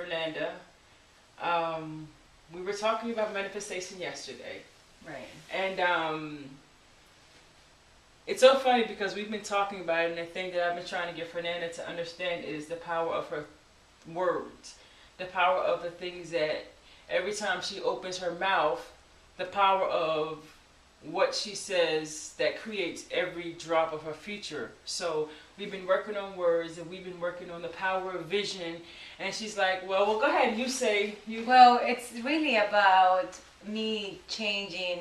Fernanda. We were talking about manifestation yesterday. Right. And it's so funny because we've been talking about it, and the thing that I've been trying to get Fernanda to understand is the power of her words, the power of the things that every time she opens her mouth, the power of what she says that creates every drop of her future. So we've been working on words, and we've been working on the power of vision. And she's like, well, go ahead, you say. Well, it's really about me changing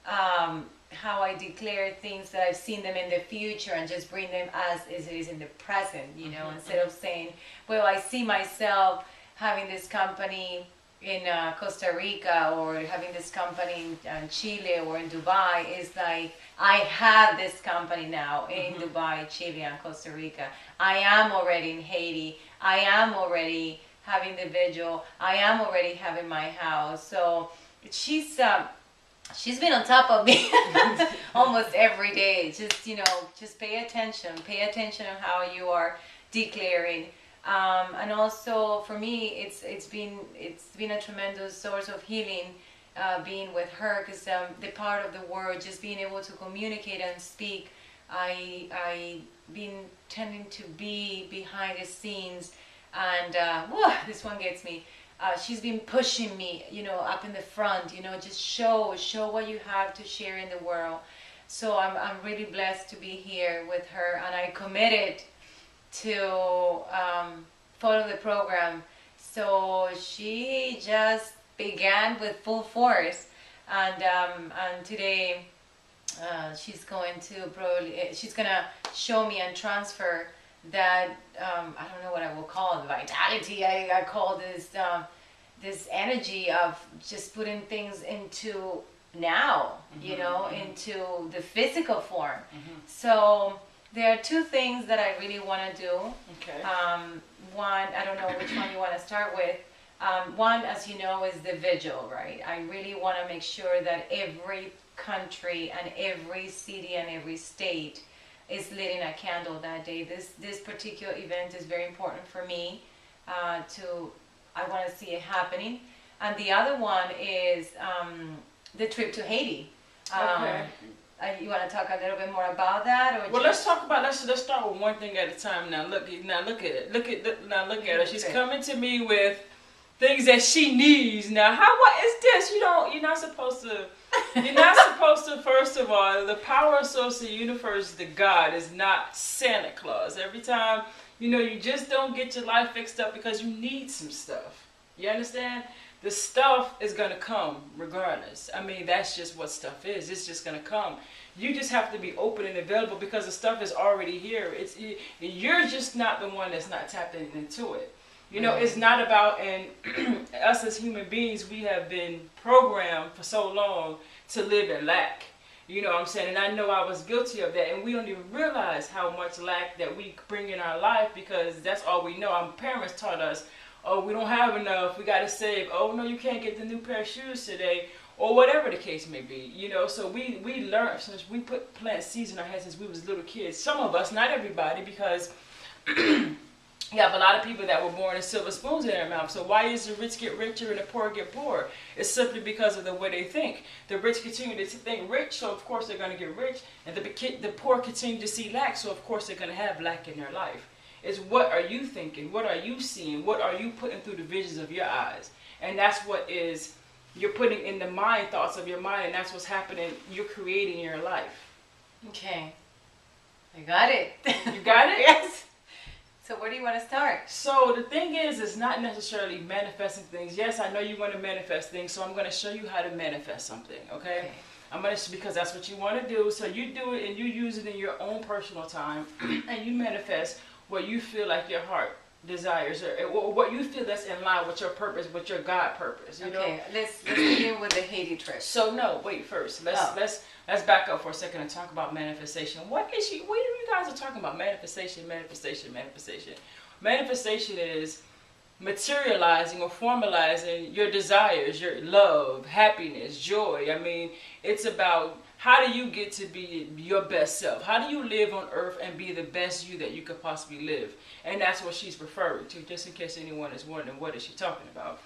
how I declare things that I've seen them in the future and just bring them as it is in the present, instead of saying, well, I see myself having this company in Costa Rica or having this company in Chile or in Dubai. It's like, I have this company now in Dubai, Chile, and Costa Rica. I am already in Haiti. I am already having the vigil. I am already having my house. So she's been on top of me almost every day. Just pay attention. Pay attention on how you are declaring. And also for me, it's been a tremendous source of healing, being with her, because the part of the word, just being able to communicate and speak. I been tending to be behind the scenes, and this one gets me. She's been pushing me, up in the front, just show what you have to share in the world. So I'm really blessed to be here with her, and I committed to follow the program. So she just began with full force, and today she's gonna show me and transfer that I don't know what I will call it, vitality. I call this energy of just putting things into now, into the physical form. So there are two things that I really want to do. Okay. One, I don't know which one you want to start with. One, as you know, is the vigil, right? I really want to make sure that every country and every city and every state is lighting a candle that day. This particular event is very important for me. I want to see it happening. And the other one is the trip to Haiti. Okay. You want to talk a little bit more about that, or well, let's talk about let's start with one thing at a time. Now look at it. Look at her. She's coming to me with things that she needs. Now, what is this? You're not supposed to. You're not supposed to. First of all, the power source of the universe, the God, is not Santa Claus. Every time, you just don't get your life fixed up because you need some stuff. You understand? The stuff is going to come regardless. I mean, that's just what stuff is. It's just going to come. You just have to be open and available because the stuff is already here. You're just not the one that's not tapped into it. It's not about, and us as human beings, we have been programmed for so long to live in lack. You know what I'm saying? And I know I was guilty of that. And we don't even realize how much lack that we bring in our life because that's all we know. Our parents taught us, oh, we don't have enough, we got to save. Oh, no, you can't get the new pair of shoes today. Or whatever the case may be. So we learned, since we plant seeds in our heads since we was little kids. Some of us, not everybody, because you have a lot of people that were born with silver spoons in their mouth. So why is the rich get richer and the poor get poorer? It's simply because of the way they think. The rich continue to think rich, so of course they're going to get rich. And the poor continue to see lack, so of course they're going to have lack in their life. It's what are you thinking? What are you seeing? What are you putting through the visions of your eyes? And that's what you're putting in the mind thoughts of your mind, and that's what's happening. You're creating your life. Okay. I got it. You got it? Yes. So where do you want to start? So the thing is, it's not necessarily manifesting things. Yes, I know you want to manifest things, so I'm going to show you how to manifest something, okay? I'm going to, because that's what you want to do. So you do it and you use it in your own personal time, and you manifest what you feel like your heart desires, or what you feel that's in line with your purpose, with your God purpose. Okay, let's begin with the Haiti trip. So no, wait. First, let's back up for a second and talk about manifestation. What you guys are talking about? Manifestation. Manifestation is materializing or formalizing your desires, your love, happiness, joy. I mean, it's about how do you get to be your best self? How do you live on earth and be the best you that you could possibly live? And that's what she's referring to, just in case anyone is wondering what is she talking about.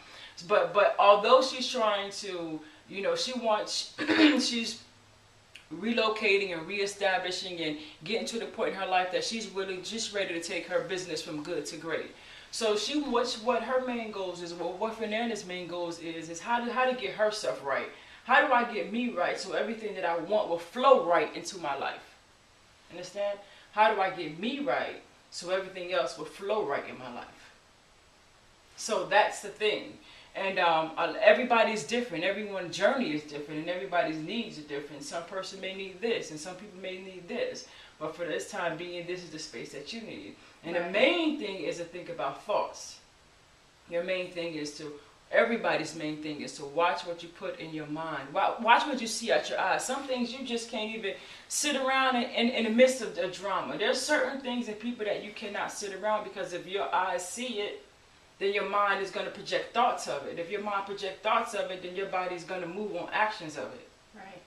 But although she's trying to, she's relocating and reestablishing and getting to the point in her life that she's really just ready to take her business from good to great. So what her main goals is, what Fernanda's main goals is how to get herself right. How do I get me right so everything that I want will flow right into my life? Understand? How do I get me right so everything else will flow right in my life? So that's the thing. And everybody's different. Everyone's journey is different, and everybody's needs are different. Some person may need this, and some people may need this. But for this time being, this is the space that you need. And the main thing is to think about thoughts. Your main thing is to, everybody's main thing is to watch what you put in your mind. Watch what you see out your eyes. Some things you just can't even sit around in the midst of the drama. There's certain things and people that you cannot sit around, because if your eyes see it, then your mind is going to project thoughts of it. If your mind projects thoughts of it, then your body is going to move on actions of it. Right.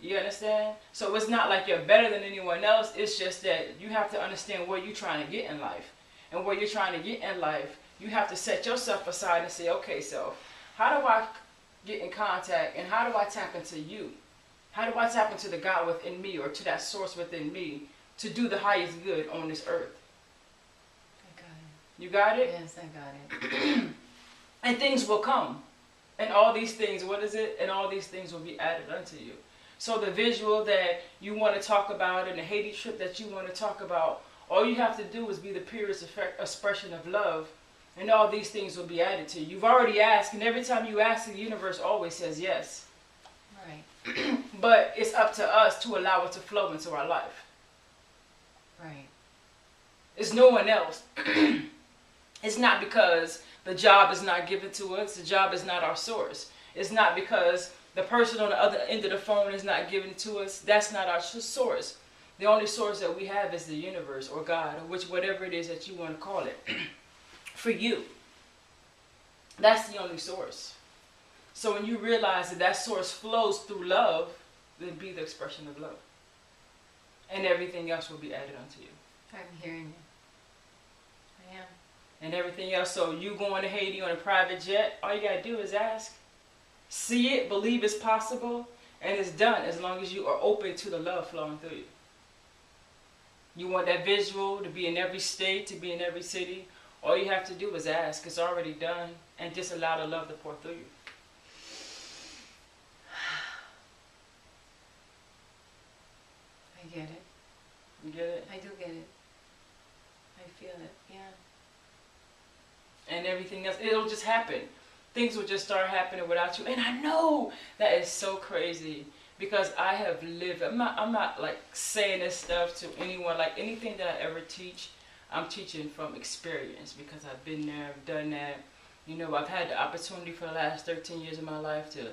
You understand? So it's not like you're better than anyone else. It's just that you have to understand where you're trying to get in life. And where you're trying to get in life, you have to set yourself aside and say, okay, so how do I get in contact and how do I tap into you? How do I tap into the God within me, or to that source within me, to do the highest good on this earth? You got it? Yes, I got it. And things will come. And all these things, what is it? And all these things will be added unto you. So the visual that you want to talk about and the Haiti trip that you want to talk about, all you have to do is be the purest expression of love. And all these things will be added to you. You've already asked, and every time you ask, the universe always says yes. Right. But it's up to us to allow it to flow into our life. Right. It's no one else. It's not because the job is not given to us. The job is not our source. It's not because the person on the other end of the phone is not given to us. That's not our source. The only source that we have is the universe or God, or whatever it is that you want to call it. For you. That's the only source. So when you realize that that source flows through love, then be the expression of love. And everything else will be added unto you. I'm hearing you. I am. And everything else. So you going to Haiti on a private jet, all you got to do is ask. See it, believe it's possible, and it's done as long as you are open to the love flowing through you. You want that visual to be in every state, to be in every city. All you have to do is ask. It's already done. And just allow the love to pour through you. I get it. You get it? I do get it. I feel it, yeah. And everything else, it'll just happen. Things will just start happening without you. And I know that is so crazy, because I have lived, I'm not like saying this stuff to anyone, like anything that I ever teach, I'm teaching from experience, because I've been there, I've done that. You know, I've had the opportunity for the last 13 years of my life to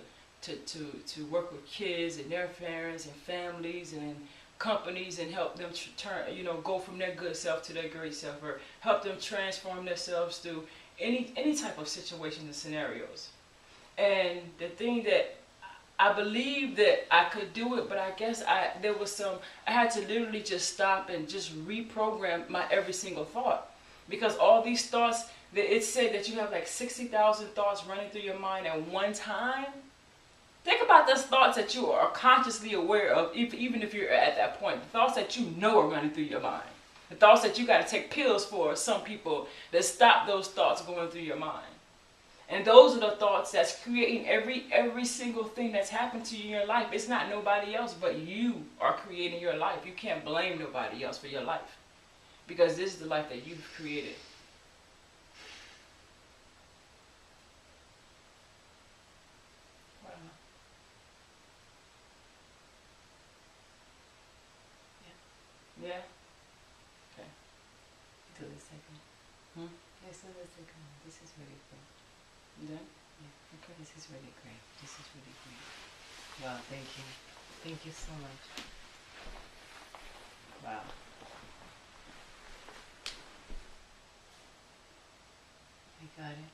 work with kids and their parents and families and companies, and help them go from their good self to their great self, or help them transform themselves through any type of situations and scenarios. And the thing that I believe that I could do it, but I guess I had to literally just stop and just reprogram my every single thought. Because all these thoughts, it said that you have like 60,000 thoughts running through your mind at one time. Think about those thoughts that you are consciously aware of, even if you're at that point. The thoughts that you know are running through your mind. The thoughts that you got to take pills for, some people, that stop those thoughts going through your mind. And those are the thoughts that's creating every single thing that's happened to you in your life. It's not nobody else, but you are creating your life. You can't blame nobody else for your life, because this is the life that you've created. Wow. Yeah? Okay. Do the second. Yes, do the second. This is really great. Yeah? Yeah. Okay. This is really great. This is really great. Wow, thank you. Thank you so much. Wow. I got it.